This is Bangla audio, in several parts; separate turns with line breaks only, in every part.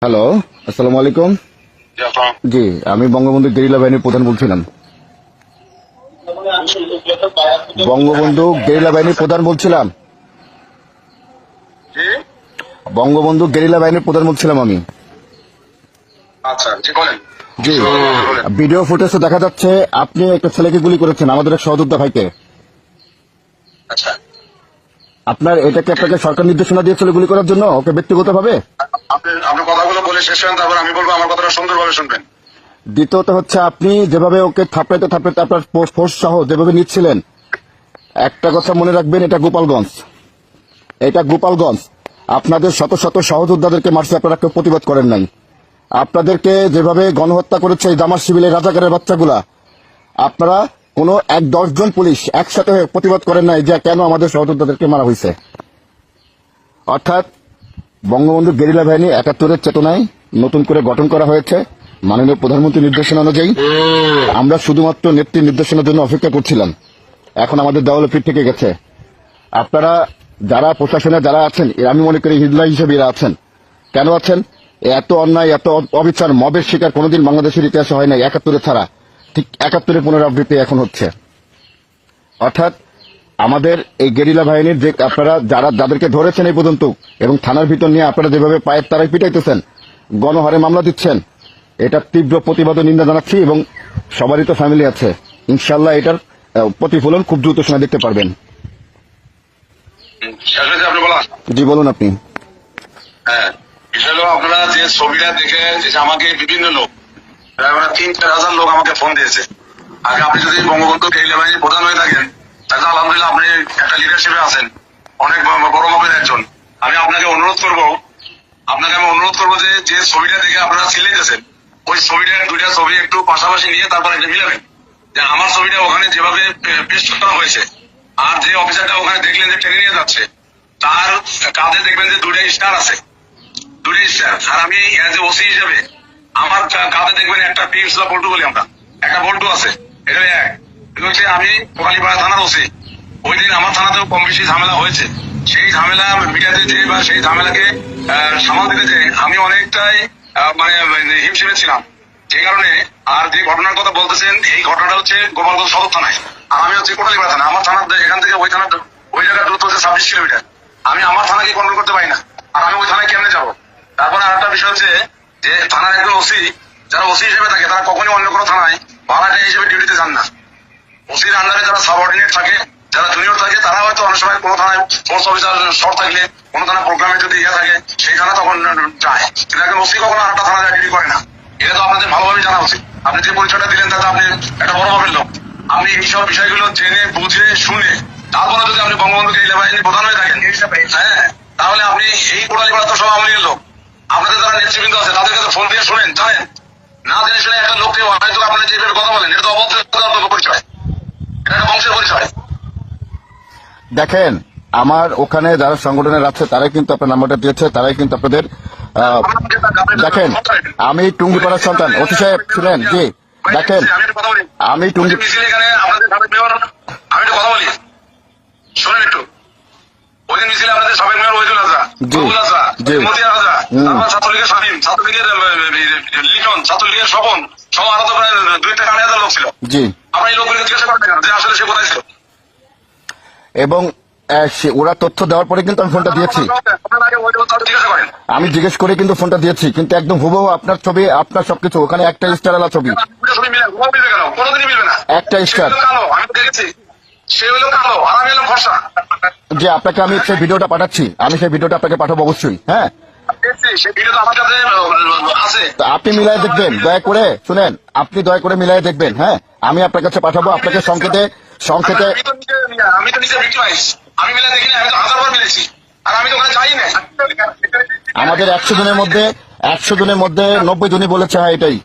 হ্যালো, আসসালামু আলাইকুম। জি, আমি বঙ্গবন্ধু গেরিলা বাহিনীর প্রধান বলছিলাম। বঙ্গবন্ধু গেরিলা বাহিনীর প্রধান বলছিলাম। বঙ্গবন্ধু গেরিলা বাহিনীর প্রধান বলছিলাম আমি।
আচ্ছা, জি বলেন।
জি, ভিডিও ফুটেজে দেখা যাচ্ছে আপনি একটা ছেলেকে গুলি করেছেন, আমাদের এক সহযোদ্ধা ভাইকে।
আচ্ছা,
আপনার এটাকে আপনাকে সরকার নির্দেশনা দিয়েছিল গুলি করার জন্য, ওকে ব্যক্তিগতভাবে?
আপনি কথাগুলো বলে শেষ করেন, তারপর আমি বলবো, আমার কথাটা সুন্দরভাবে শুনবেন।
দ্বিতীয়ত হচ্ছে আপনি যেভাবে ওকে থাপড়াইতে থাপড়াইতে আপনার ফোর্স সহ যেভাবে নিচ্ছিলেন, একটা কথা মনে রাখবেন, এটা গোপালগঞ্জ। আপনাদের শত শত সহযোদ্ধাদেরকে মারছে, আপনারা কেউ প্রতিবাদ করেন নাই। আপনাদেরকে যেভাবে গণহত্যা করেছে এই জামাত শিবিরের রাজাকারের বাচ্চাগুলা, আপনারা কোনো 10 জন পুলিশ একসাথে প্রতিবাদ করেন নাই যে কেন আমাদের সহযোদ্ধাদেরকে মারা হয়েছে। অর্থাৎ বঙ্গবন্ধু গেরিলা বাহিনী ৭১-এর চেতনায় নতুন করে গঠন করা হয়েছে মাননীয় প্রধানমন্ত্রীর নির্দেশনা অনুযায়ী। আমরা শুধুমাত্র নেত্রীর নির্দেশনার জন্য অপেক্ষা করছিলাম। এখন আমাদের দেওয়ালে পিঠ থেকে গেছে। আপনারা যারা প্রশাসনে যারা আছেন, আমি মনে করি হিজলা হিসেবে এরা আছেন। কেন আছেন? এত অন্যায়, এত অবিচার, মবের শিকার কোনোদিন বাংলাদেশের ইতিহাসে হয় নাই, ৭১ ছাড়া। ঠিক ৭১-এর পুনরাবৃত্তি এখন হচ্ছে। অর্থাৎ আমাদের এই গেরিলা বাহিনীর যে আপনারা যাদেরকে ধরেছেন এই পর্যন্ত, এবং থানার ভিতর নিয়ে আপনারা যেভাবে পায়ের তারাই পিটাইতেছেন, গণহারে মামলা দিচ্ছেন, এটা তীব্র প্রতিবাদ ও নিন্দা জানাচ্ছি। এবং সবারই তো ফ্যামিলি আছে, ইনশাল্লাহ এটার প্রতিফলন খুব দ্রুত সময় দেখতে পারবেন।
শেষ হয়েছে আপনি বলা?
জি বলুন আপনি।
হ্যাঁ, বিষয় হলো আপনারা যে ছবিটা দেখে যে আমাকে বিভিন্ন লোক, প্রায় ৩-৪ হাজার লোক আমাকে ফোন দিয়েছে। আগে আপনি যদি বঙ্গবন্ধু গেরিলা বাহিনীর প্রধান হয়ে থাকেন, তাহলে আলহামদুলিল্লাহ আপনি একটা লিডারশিপে আছেন, অনেক বড় মাপের একজন। আমি আপনাকে অনুরোধ করবো যে ছবিটা দেখে আপনারা সিলেটেছেন, ওই ছবিটার 2টা ছবি একটু পাশাপাশি নিয়ে তারপর এটা মিলাবেন। যে আমার ছবিটা ওখানে যেভাবে পেশ করা হয়েছে, আর যে অফিসারটা ওখানে দেখলেন যে ট্রেনে নিয়ে যাচ্ছে, তার কাঁধে দেখবেন যে 2টা স্টার আছে, 2টা স্টার। আর আমি এজ এ ওসি হিসেবে আমার কাঁধে দেখবেন একটা টিপস বা বল্টু বলি আমরা, একটা বল্টু আছে। এটা হচ্ছে আমি কোকালীপাড়া থানার ওসি। ওই দিন আমার থানাতেও কম বেশি ঝামেলা হয়েছে। সেই ঝামেলা মিটাতে যে বা সেই ঝামেলাকে সামাল দিতে যে আমি অনেকটাই হিমশিমে ছিলাম। যে কারণে আর যে ঘটনার কথা বলতেছেন, এই ঘটনাটা হচ্ছে গোপালগঞ্জ সদর থানায়, আর আমি হচ্ছে কোটালীপাড়া থানা। আমার থানার এখান থেকে ওই থানার ওই জায়গার দূরত্ব হচ্ছে 26 কিলোমিটার। আমি আমার থানাকে কন্ট্রোল করতে পারি না, আর আমি ওই থানায় কেমনে যাবো? তারপরে আর একটা বিষয় হচ্ছে যে থানার একজন ওসি, যারা ওসি হিসেবে থাকে, তারা কখনই অন্য কোনো থানায় ভাড়াটে হিসেবে ডিউটিতে যান না। ওসির আন্ডারে যারা সাবঅর্ডিনেট থাকে, যারা জুনিয়র থাকে, তারা হয়তো অনেক সময় কোনো থানায় ফোর্স অফিসার শর্ট থাকলে, কোনো থানায় প্রোগ্রামে যদি থাকে, সেই থানা তখন যায়। কিন্তু একজন ওসি কখনো আরেকটা থানায় ডিউটি করে না। এটা তো আপনাদের ভালোভাবে জানা উচিত। আপনি যে পরিচয়টা দিলেন তাতে আপনি একটা বড় মাপের লোক। আপনি এইসব বিষয়গুলো জেনে বুঝে শুনে তারপরে যদি আপনি বঙ্গবন্ধু গেরিলা বাহিনীর প্রধান হয়ে থাকেন, হ্যাঁ, তাহলে আপনি এই কোটালীপাড়া তো সব আওয়ামী লীগের লোক। আপনাদের যারা নেতৃবৃন্দ আছে তাদের কাছে ফোন দিয়ে শুনেন, জানেন না জেনে শুনে একটা লোককে হয়তো আপনারা যেভাবে কথা বলেন, এটা তো অভদ্র পরিচয়, এটা একটা বংশের পরিচয়।
দেখেন, আমার ওখানে যারা সংগঠনের আছে তারাই কিন্তু আপনার নাম্বারটা দিয়েছে, তারাই কিন্তু আপনাদের দেখেন, আমি টুঙ্গিপাড়ার সন্তান। ওসি সাহেব শুনেন, জি দেখেন, আমি টুঙ্গি
আমি কথা বলি, শোনেন একটু। ওই দিন মিছিলে আপনাদের সাবেক মেয়র ওহিদুল আজহা, মতিয়া আজহা, ছাত্রলীগের স্বাধীন, ছাত্রলীগের লিটন, ছাত্রলীগের স্বপন সহ আরো তো প্রায় 2-2.5 হাজার লোক ছিল। জি, আমরা এই লোকগুলোকে জিজ্ঞাসা করতে যে আসলে সে কোথায় ছিল।
এবং ওরা তথ্য দেওয়ার পরে কিন্তু আমি ফোনটা দিয়েছি, আমি জিজ্ঞেস করে কিন্তু ফোনটা দিয়েছি, কিন্তু একদম হুবহু আপনার ছবি, আপনার সবকিছু ওখানে একটা স্টার আলা ছবি, একটা স্টার। যে আপনাকে আমি সেই ভিডিওটা পাঠাচ্ছি, আমি সেই ভিডিওটা আপনাকে পাঠাবো অবশ্যই। হ্যাঁ, আপনি মিলাই দেখবেন, দয়া করে শুনেন, আপনি দয়া করে মিলাই দেখবেন। হ্যাঁ, আমি আপনার কাছে পাঠাবো, আপনাকে সংকেতে আমাদের 100 জনের মধ্যে 90 জনই বলেছে হ্যাঁ এটাই।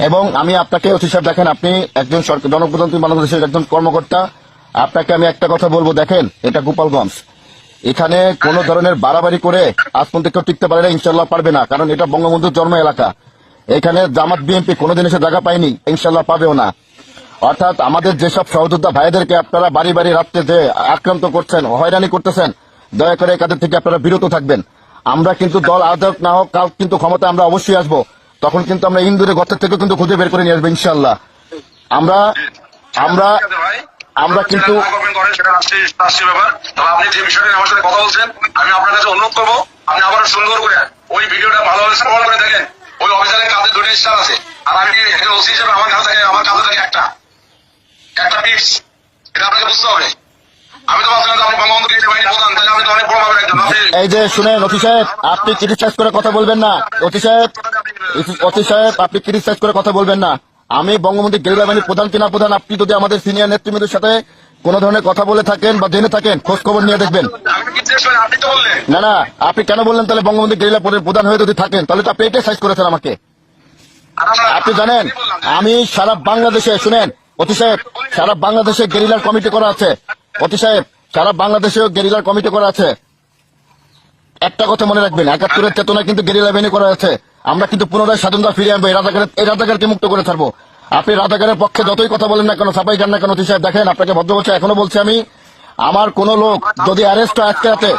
এবং আমি আপনাকে ওসি সাহেব, দেখেন আপনি একজন জনপ্রতিনিধি, বাংলাদেশের একজন কর্মকর্তা, আপনাকে আমি একটা কথা বলবো, দেখেন এটা গোপালগঞ্জ, এখানে কোন ধরনের বাড়াবাড়ি করে আজ পর্যন্ত কেউ টিকতে পারে না, ইনশাল্লাহ পারবে না, কারণ এটা বঙ্গবন্ধুর জন্ম এলাকা। এখানে জামাত বিএনপি কোনোদিন এসে জায়গা পায়নি, ইনশাল্লাহ পাবেও না। অর্থাৎ আমাদের যেসব সহযোদ্ধা ভাইদেরকে আপনারা বাড়ি বাড়ি রাত্রে যে আক্রান্ত করছেন, হয়রানি করতেছেন, দয়া করে এই কাজের থেকে আপনারা বিরত থাকবেন। আমরা কিন্তু দল আয়োজক না হোক কাল কিন্তু ক্ষমতা আমরা অবশ্যই আসবো, তখন কিন্তু আমরা ইন্দুরের গর্তের থেকে কিন্তু খুঁজে বের করে নিয়ে আসবো ইনশাল্লাহ। আমরা আমরা
ঠিক আছে ভাই,
আমরা কিন্তু
যেটা না করবেন করেন, সেটা রাষ্ট্রীয় ব্যাপার। তবে আপনি যে বিষয়টা নিয়ে আমার সাথে কথা বলছেন, আমি আপনার কাছে অনুরোধ করবো, আপনি আবার সুন্দর করে ওই ভিডিওটা ভালোভাবে শ্রবণ করে দেখেন। ওই অফিসারের কাছে দুটো স্টার আছে, আর আমি একজন ওসি হিসেবে আমার কাছে থাকে, আমার কাছে থাকে একটা পিপস। এটা আপনাকে বুঝতে হবে। আমি তো ভাবছিলাম যে আপনি বঙ্গবন্ধু কৃষি বাহিনী প্রধান, তাহলে আপনি তো অনেক বড় ভাবেন একজন। আপনি
এই যে শুনেন অতি সাহেব, আপনি ক্রিটিসাইজ করে কথা বলবেন না। অতি সাহেব আপনি ক্রিটিসাইজ করে কথা বলবেন না। আমি বঙ্গবন্ধু গেরিলা বাহিনীর প্রধান কিনা প্রধান, আপনি যদি আমাদের সিনিয়র নেতৃবৃন্দের সাথে কোনো ধরনের কথা বলে থাকেন বা জেনে থাকেন, খোঁজ খবর নিয়ে দেখবেন।
আমি কি জিজ্ঞেস করেন, আপনি তো বললেন।
না না, আপনি কেন বললেন তাহলে বঙ্গবন্ধু গেরিলা প্রধান হয়ে যদি থাকেন, তাহলে তো আপনি এটাই সাইজ করেছেন আমাকে। আপনি জানেন আমি সারা বাংলাদেশে, শুনেন অতি সাহেব, সারা বাংলাদেশে গেরিলার কমিটি করা আছে। অতি সাহেব, সারা বাংলাদেশেও গেরিলার কমিটি করা আছে। একটা কথা মনে রাখবেন, ৭১-এর চেতনা কিন্তু গেরিলা বাহিনী করা আছে। আমরা কিন্তু পুনরায় স্বাধীনতা ফিরিয়ে আনবো, এই রাজাকারকে মুক্ত করে ছাড়বো। আপনি রাজাকারের পক্ষে যতই কথা বলেন না কেন, সাফাই গান না কেন, অতি সাহেব দেখেন, আপনাকে ভদ্র বলছে, এখনো বলছি আমি, আমার কোন লোক যদি অ্যারেস্ট হয় আজকে রাতে,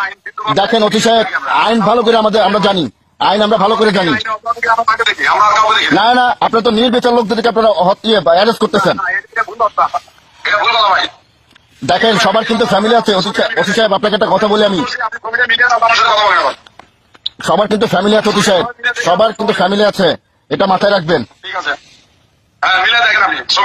দেখেন অতি সাহেব, আইন ভালো করে আমরা জানি, আইন আমরা ভালো করে জানি।
আমরা কাউকে দেখি না।
না না, আপনারা তো নির্বিচার লোকদেরকে আপনারা অ্যারেস্ট করতেছেন।
এটা ভুল কথা ভাই।
দেখেন সবার কিন্তু ফ্যামিলি আছে। অতি সাহেব আপনাকে একটা কথা বলি আমি,
আপনি কমিটি মিডিয়া আমার সাথে কথা বলেন আবার।
সবার কিন্তু ফ্যামিলি আছে অতি সাহেব, সবার কিন্তু ফ্যামিলি আছে, এটা মাথায় রাখবেন।
ঠিক আছে, হ্যাঁ মিলে দেখেন আপনি ছবি।